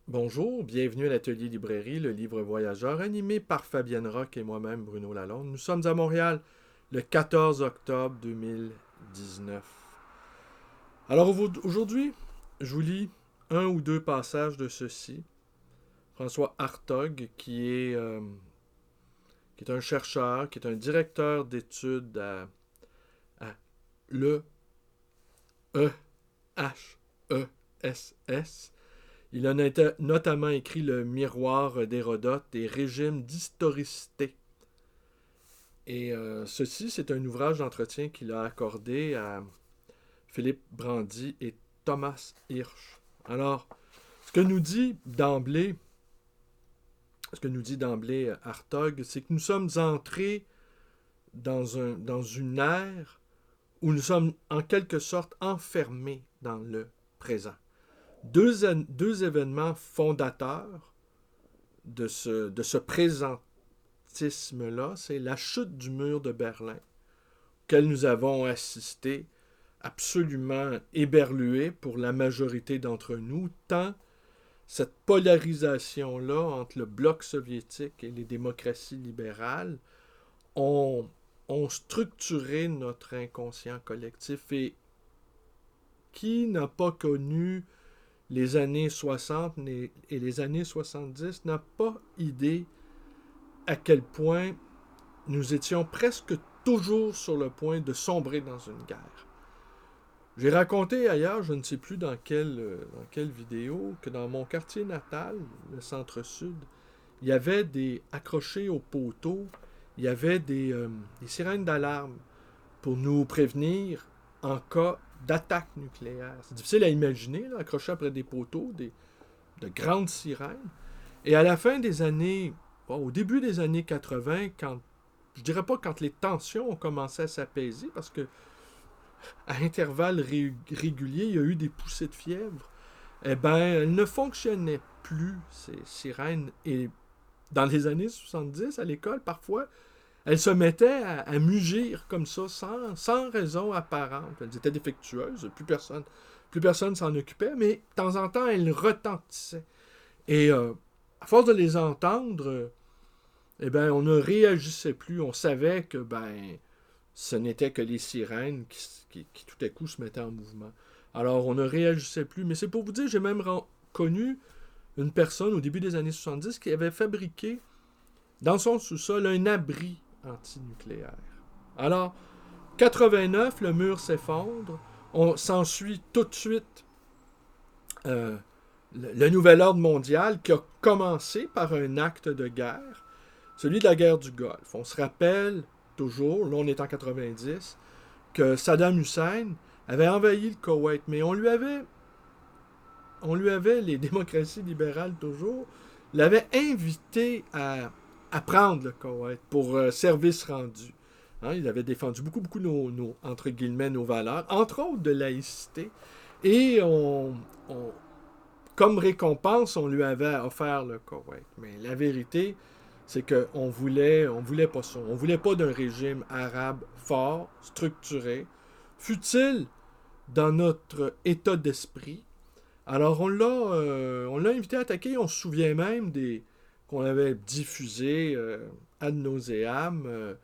Bonjour, bienvenue à l'Atelier Librairie, le livre voyageur, animé par Fabienne Roch et moi-même, Bruno Lalonde. Nous sommes à Montréal le 14 octobre 2019. Alors aujourd'hui, je vous lis un ou deux passages de ceci. François Hartog, qui est un chercheur, qui est un directeur d'études à l'EHESS. Il a notamment écrit Le miroir d'Hérodote des régimes d'historicité. Et ceci, c'est un ouvrage d'entretien qu'il a accordé à Philippe Brandy et Thomas Hirsch. Alors, ce que nous dit d'emblée, Hartog, c'est que nous sommes entrés dans une ère où nous sommes en quelque sorte enfermés dans le présent. Deux événements fondateurs de ce présentisme-là, c'est la chute du mur de Berlin, auquel nous avons assisté absolument éberlués pour la majorité d'entre nous, tant cette polarisation-là entre le bloc soviétique et les démocraties libérales ont structuré notre inconscient collectif. Et qui n'a pas connu les années 60 et les années 70 n'a pas idée à quel point nous étions presque toujours sur le point de sombrer dans une guerre. J'ai raconté ailleurs, je ne sais plus dans quelle vidéo, que dans mon quartier natal, le centre-sud, il y avait accrochés aux poteaux, il y avait des sirènes d'alarme pour nous prévenir en cas d'attaque nucléaire. C'est difficile à imaginer, là, accroché après des poteaux, de grandes sirènes. Et à la fin des années, au début des années 80, je dirais pas quand les tensions ont commencé à s'apaiser, parce que à intervalles réguliers, il y a eu des poussées de fièvre, eh bien, elles ne fonctionnaient plus, ces sirènes. Et dans les années 70, à l'école, parfois, elles se mettaient à mugir comme ça, sans raison apparente. Elles étaient défectueuses, plus personne s'en occupait, mais de temps en temps, elles retentissaient. Et à force de les entendre, eh ben, on ne réagissait plus. On savait que ce n'était que les sirènes qui tout à coup se mettaient en mouvement. Alors, on ne réagissait plus. Mais c'est pour vous dire, j'ai même connu une personne au début des années 70 qui avait fabriqué dans son sous-sol un abri antinucléaire. Alors, 89, le mur s'effondre. On s'ensuit tout de suite le nouvel ordre mondial qui a commencé par un acte de guerre, celui de la guerre du Golfe. On se rappelle toujours, là on est en 90, que Saddam Hussein avait envahi le Koweït, mais les démocraties libérales toujours, l'avaient invité à prendre le Koweït pour service rendu. Hein, il avait défendu beaucoup entre guillemets, nos valeurs, entre autres de laïcité. Et comme récompense, on lui avait offert le Koweït. Mais la vérité, c'est qu'on voulait pas ça. On voulait pas d'un régime arabe fort, structuré, fut-il dans notre état d'esprit. Alors on l'a invité à attaquer. On se souvient même qu'on avait diffusé ad nauseam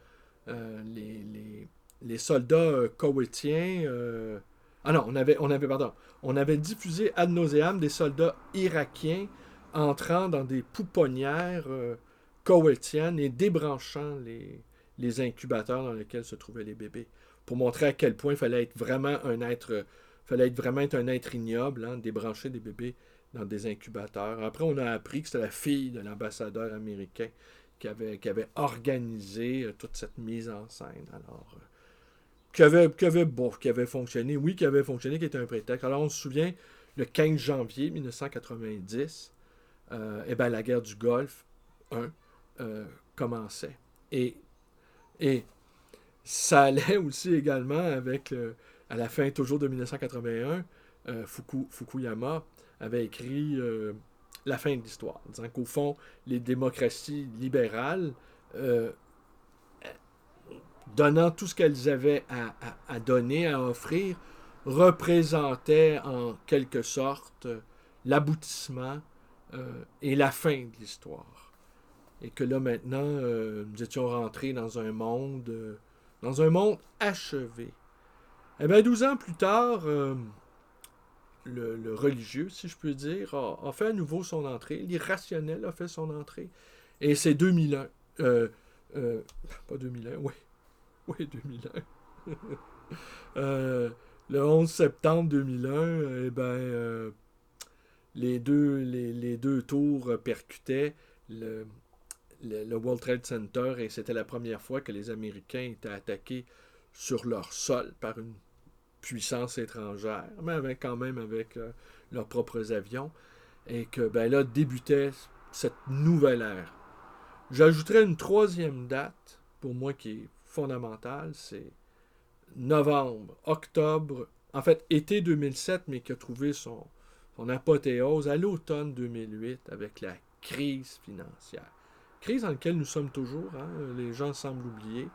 les soldats koweïtiens. Ah non, on avait diffusé ad nauseam des soldats irakiens entrant dans des pouponnières koweïtiennes et débranchant les incubateurs dans lesquels se trouvaient les bébés, pour montrer à quel point il fallait être vraiment être un être ignoble, hein, débrancher des bébés dans des incubateurs. Après, on a appris que c'était la fille de l'ambassadeur américain qui avait toute cette mise en scène. Alors, qui avait fonctionné, oui, qui avait fonctionné, qui était un prétexte. Alors, on se souvient, le 15 janvier 1990, la guerre du Golfe 1 commençait. Et ça allait aussi également avec, à la fin toujours de 1981, Fukuyama avait écrit La fin de l'histoire, disant qu'au fond, les démocraties libérales, donnant tout ce qu'elles avaient à donner, à offrir, représentaient en quelque sorte l'aboutissement est la fin de l'histoire. Et que là, maintenant, nous étions rentrés dans un monde achevé. Eh bien, 12 ans plus tard, le religieux, si je peux dire, a fait à nouveau son entrée. L'irrationnel a fait son entrée. Et c'est 2001. Pas 2001, oui. Oui, 2001. Le 11 septembre 2001, eh ben, les deux tours percutaient le World Trade Center et c'était la première fois que les Américains étaient attaqués sur leur sol par une puissance étrangère, mais quand même avec leurs propres avions, et que ben là débutait cette nouvelle ère. J'ajouterais une troisième date, pour moi qui est fondamentale, c'est novembre, octobre, en fait été 2007, mais qui a trouvé son apothéose à l'automne 2008 avec la crise financière. Crise dans laquelle nous sommes toujours, hein, les gens semblent oublier,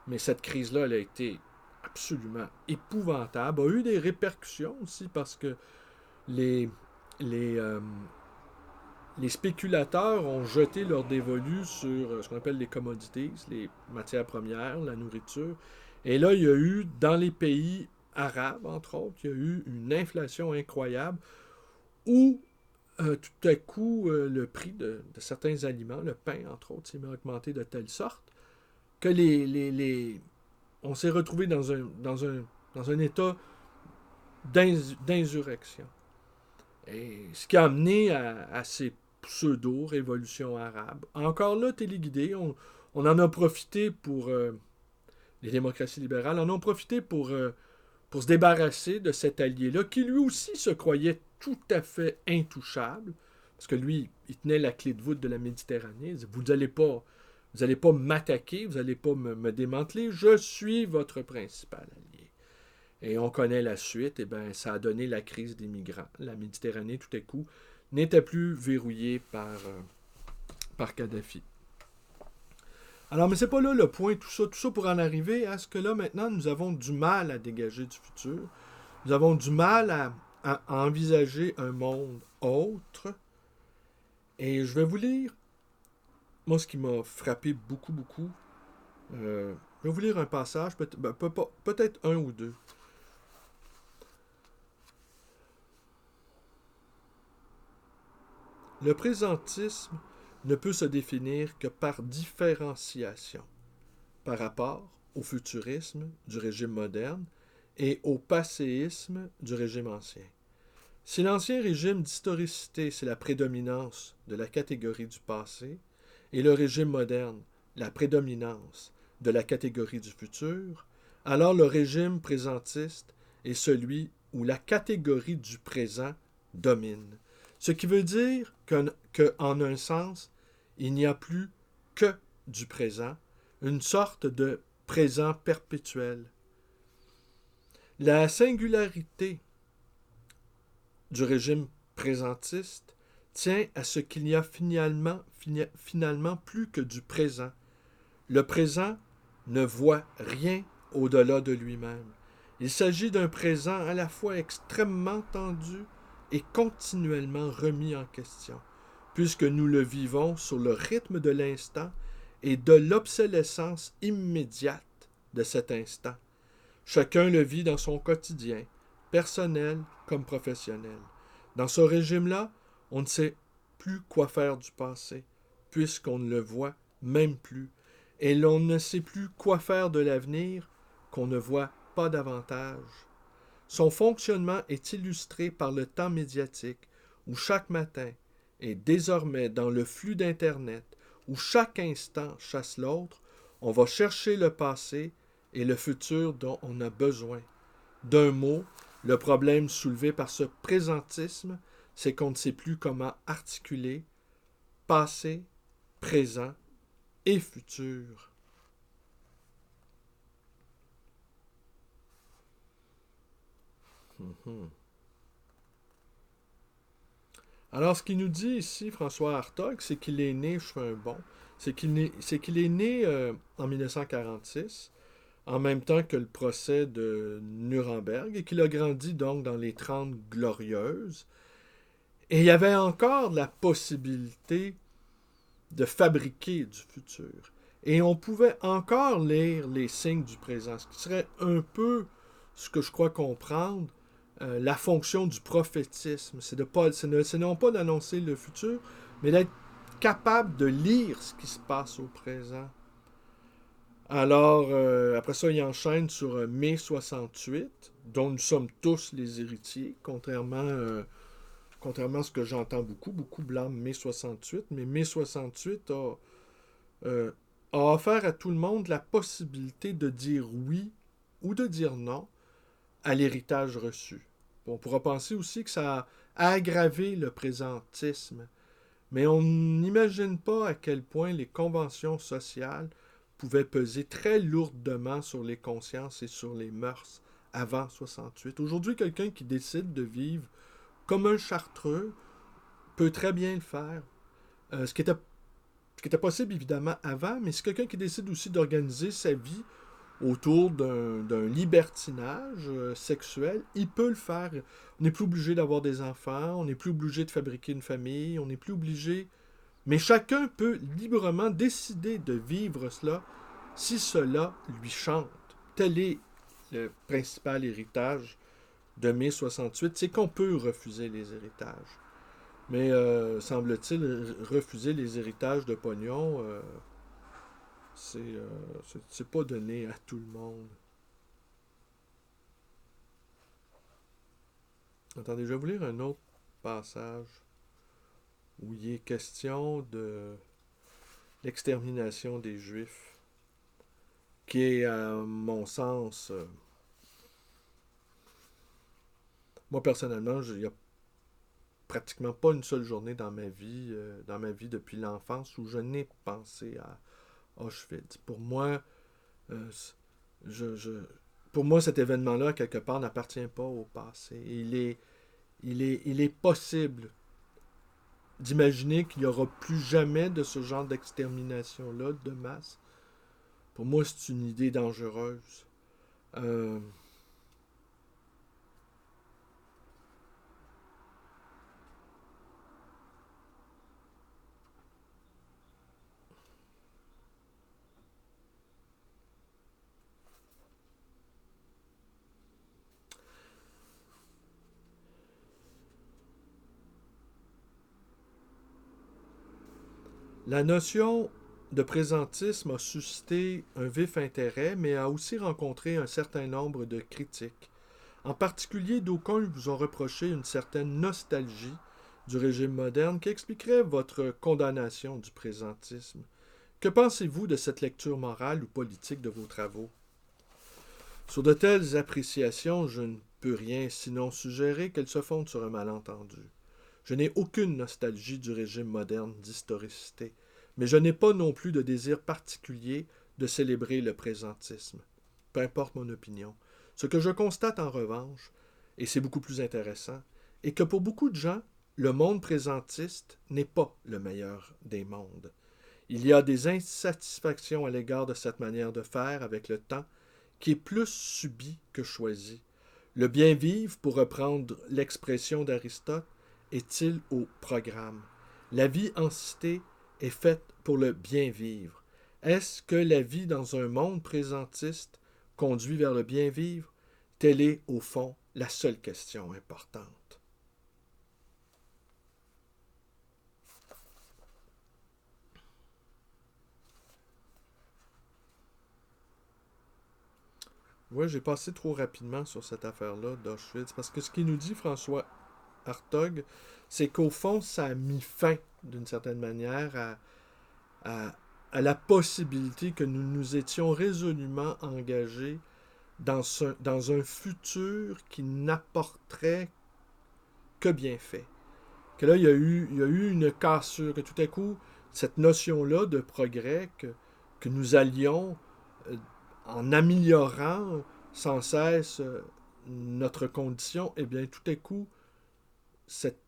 mais cette crise-là, elle a été absolument épouvantable, a eu des répercussions aussi parce que les, les, euh, les spéculateurs ont jeté leur dévolu sur ce qu'on appelle les commodities, les matières premières, la nourriture. Et là, il y a eu, dans les pays arabes, entre autres, il y a eu une inflation incroyable où tout à coup, le prix de certains aliments, le pain, entre autres, s'est augmenté de telle sorte que on s'est retrouvé dans un état d'insurrection. Et ce qui a amené à ces pseudo-révolutions arabes. Encore là, téléguidé, on en a profité pour... les démocraties libérales en ont profité pour se débarrasser de cet allié-là, qui lui aussi se croyait tout à fait intouchable, parce que lui, il tenait la clé de voûte de la Méditerranée. Il disait, vous allez pas m'attaquer, vous n'allez pas me démanteler, je suis votre principal allié. Et on connaît la suite, et ben ça a donné la crise des migrants. La Méditerranée, tout à coup, n'était plus verrouillée par Kadhafi. Alors, mais c'est pas là le point, tout ça pour en arriver à ce que là, maintenant, nous avons du mal à dégager du futur. Nous avons du mal à envisager un monde autre. Et je vais vous lire, moi, ce qui m'a frappé beaucoup, beaucoup. Je vais vous lire un passage, peut-être un ou deux. Le présentisme ne peut se définir que par différenciation par rapport au futurisme du régime moderne et au passéisme du régime ancien. Si l'ancien régime d'historicité, c'est la prédominance de la catégorie du passé, et le régime moderne, la prédominance de la catégorie du futur, alors le régime présentiste est celui où la catégorie du présent domine. Ce qui veut dire qu'en un sens, il n'y a plus que du présent, une sorte de présent perpétuel. La singularité du régime présentiste tient à ce qu'il n'y a finalement plus que du présent. Le présent ne voit rien au-delà de lui-même. Il s'agit d'un présent à la fois extrêmement tendu et continuellement remis en question, puisque nous le vivons sur le rythme de l'instant et de l'obsolescence immédiate de cet instant. Chacun le vit dans son quotidien, personnel comme professionnel. Dans ce régime-là, on ne sait plus quoi faire du passé, puisqu'on ne le voit même plus, et l'on ne sait plus quoi faire de l'avenir qu'on ne voit pas davantage. Son fonctionnement est illustré par le temps médiatique, où chaque matin, et désormais dans le flux d'Internet, où chaque instant chasse l'autre, on va chercher le passé et le futur dont on a besoin. D'un mot, le problème soulevé par ce présentisme, c'est qu'on ne sait plus comment articuler passé, présent et futur. Alors, ce qu'il nous dit ici, François Hartog, c'est qu'il est né, je fais un bond, c'est qu'il est né en 1946, en même temps que le procès de Nuremberg, et qu'il a grandi donc dans les 30 glorieuses. Et il y avait encore la possibilité de fabriquer du futur. Et on pouvait encore lire les signes du présent, ce qui serait un peu ce que je crois comprendre la fonction du prophétisme. C'est non pas d'annoncer le futur, mais d'être capable de lire ce qui se passe au présent. Alors, après ça, il enchaîne sur mai 68, dont nous sommes tous les héritiers, contrairement à ce que j'entends beaucoup. Beaucoup blâment mai 68, mais mai 68 euh, a offert à tout le monde la possibilité de dire oui ou de dire non à l'héritage reçu. On pourra penser aussi que ça a aggravé le présentisme, mais on n'imagine pas à quel point les conventions sociales pouvaient peser très lourdement sur les consciences et sur les mœurs avant 68. Aujourd'hui, quelqu'un qui décide de vivre comme un chartreux peut très bien le faire. Ce qui était possible évidemment avant, mais c'est quelqu'un qui décide aussi d'organiser sa vie autour d'un libertinage sexuel, il peut le faire. On n'est plus obligé d'avoir des enfants, on n'est plus obligé de fabriquer une famille, on n'est plus obligé. Mais chacun peut librement décider de vivre cela si cela lui chante. Tel est le principal héritage de mai 68, c'est qu'on peut refuser les héritages. Mais semble-t-il, refuser les héritages de pognon, c'est pas donné à tout le monde. Attendez, je vais vous lire un autre passage où il est question de l'extermination des Juifs, qui est, à mon sens, moi personnellement, il n'y a pratiquement pas une seule journée dans ma vie depuis l'enfance, où je n'ai pensé à Auschwitz. Euh, je, je, pour moi, cet événement-là, quelque part, n'appartient pas au passé. Il est possible d'imaginer qu'il n'y aura plus jamais de ce genre d'extermination-là de masse. Pour moi, c'est une idée dangereuse. Euh, la notion de présentisme a suscité un vif intérêt, mais a aussi rencontré un certain nombre de critiques. En particulier, d'aucuns vous ont reproché une certaine nostalgie du régime moderne qui expliquerait votre condamnation du présentisme. Que pensez-vous de cette lecture morale ou politique de vos travaux? Sur de telles appréciations, je ne peux rien sinon suggérer qu'elles se fondent sur un malentendu. Je n'ai aucune nostalgie du régime moderne d'historicité, mais je n'ai pas non plus de désir particulier de célébrer le présentisme. Peu importe mon opinion. Ce que je constate en revanche, et c'est beaucoup plus intéressant, est que pour beaucoup de gens, le monde présentiste n'est pas le meilleur des mondes. Il y a des insatisfactions à l'égard de cette manière de faire avec le temps qui est plus subie que choisie. Le bien-vivre, pour reprendre l'expression d'Aristote, est-il au programme? La vie en cité est faite pour le bien-vivre. Est-ce que la vie dans un monde présentiste conduit vers le bien-vivre? Telle est, au fond, la seule question importante. Oui, j'ai passé trop rapidement sur cette affaire-là d'Auschwitz, parce que ce qu'il nous dit, François Hartog, c'est qu'au fond, ça a mis fin, d'une certaine manière, à, à la possibilité que nous nous étions résolument engagés dans un futur qui n'apporterait que bienfait. Que là, il y a eu une cassure, que tout à coup, cette notion-là de progrès, que nous allions, euh, en améliorant sans cesse notre condition, eh bien, tout à coup, cette,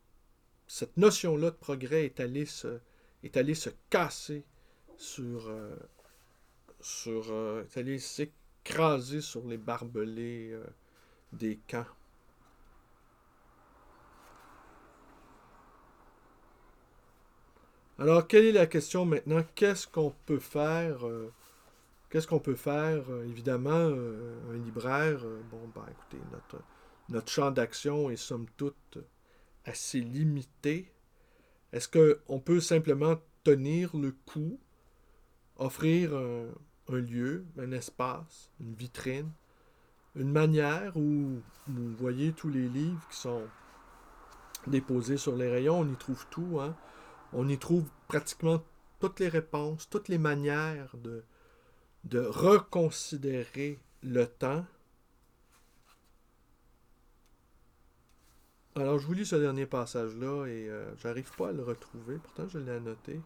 cette notion-là de progrès est allée se casser sur, est allée s'écraser sur les barbelés des camps. Alors, quelle est la question maintenant? Qu'est-ce qu'on peut faire? Qu'est-ce qu'on peut faire? Évidemment, un libraire, bon, ben écoutez, notre champ d'action est somme toute assez limité. Est-ce qu'on peut simplement tenir le coup, offrir un lieu, un espace, une vitrine, une manière où vous voyez tous les livres qui sont déposés sur les rayons, on y trouve tout, hein? On y trouve pratiquement toutes les réponses, toutes les manières de reconsidérer le temps. Alors, je vous lis ce dernier passage-là et j'arrive pas à le retrouver, pourtant je l'ai annoté.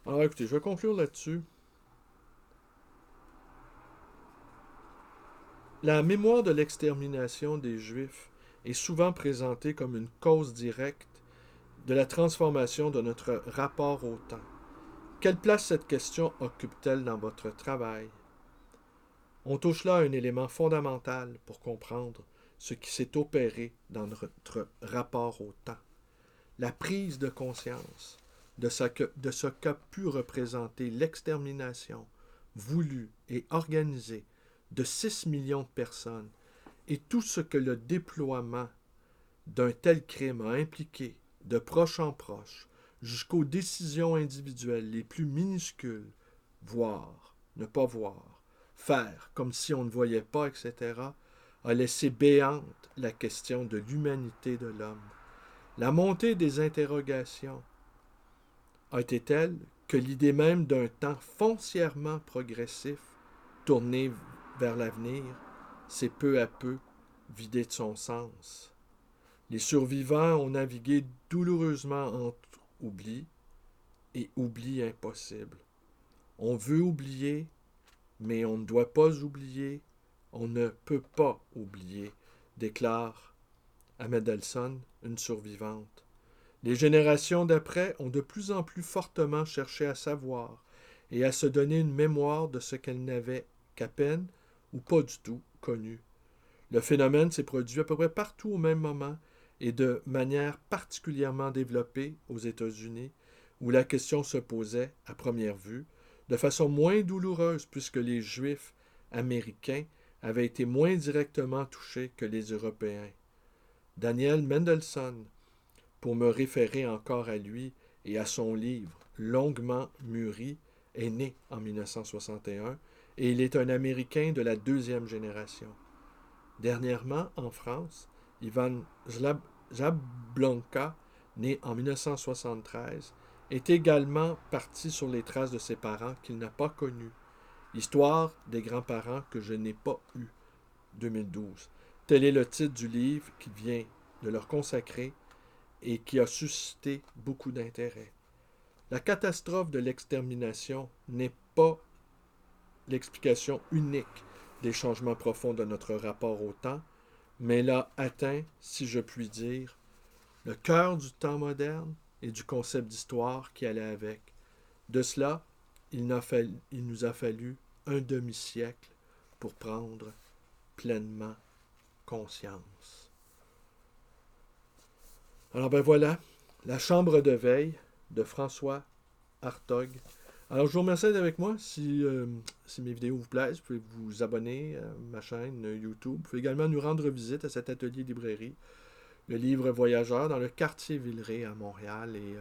Alors, écoutez, je vais conclure là-dessus. La mémoire de l'extermination des Juifs est souvent présentée comme une cause directe de la transformation de notre rapport au temps. Quelle place cette question occupe-t-elle dans votre travail? On touche là à un élément fondamental pour comprendre ce qui s'est opéré dans notre rapport au temps. La prise de conscience de ce qu'a pu représenter l'extermination voulue et organisée de 6 millions de personnes et tout ce que le déploiement d'un tel crime a impliqué de proche en proche jusqu'aux décisions individuelles les plus minuscules, voir, ne pas voir, faire comme si on ne voyait pas, etc., a laissé béante la question de l'humanité de l'homme. La montée des interrogations a été telle que l'idée même d'un temps foncièrement progressif, tourné vers l'avenir, s'est peu à peu vidée de son sens. Les survivants ont navigué douloureusement entre oubli et oubli impossible. On veut oublier, mais on ne doit pas oublier, on ne peut pas oublier, déclare Amedelson, une survivante. Les générations d'après ont de plus en plus fortement cherché à savoir et à se donner une mémoire de ce qu'elles n'avaient qu'à peine ou pas du tout connu. Le phénomène s'est produit à peu près partout au même moment et de manière particulièrement développée aux États-Unis, où la question se posait, à première vue, de façon moins douloureuse puisque les Juifs américains avaient été moins directement touchés que les Européens. Daniel Mendelssohn, pour me référer encore à lui et à son livre longuement mûri, est né en 1961 et il est un Américain de la deuxième génération. Dernièrement, en France, Ivan Jablonka, né en 1973, est également parti sur les traces de ses parents qu'il n'a pas connus. Histoire des grands-parents que je n'ai pas eus. 2012. Tel est le titre du livre qui vient de leur consacrer et qui a suscité beaucoup d'intérêt. La catastrophe de l'extermination n'est pas l'explication unique des changements profonds de notre rapport au temps, mais elle a atteint, si je puis dire, le cœur du temps moderne et du concept d'histoire qui allait avec. De cela, il nous a fallu un demi-siècle pour prendre pleinement conscience. Alors ben voilà, la chambre de veille de François Hartog. Alors je vous remercie d'être avec moi. Si mes vidéos vous plaisent, vous pouvez vous abonner à ma chaîne YouTube. Vous pouvez également nous rendre visite à cet atelier librairie, le livre Voyageur, dans le quartier Villeray à Montréal. Et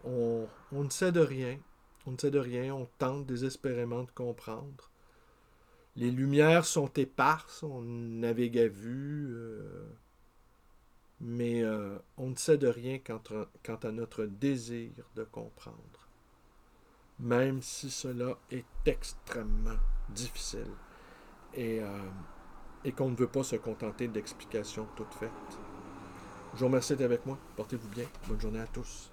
on ne sait de rien. On ne sait de rien. On tente désespérément de comprendre. Les lumières sont éparses. On navigue à vue. Mais on ne sait de rien quant à notre désir de comprendre. Même si cela est extrêmement difficile et qu'on ne veut pas se contenter d'explications toutes faites. Je vous remercie d'être avec moi. Portez-vous bien. Bonne journée à tous.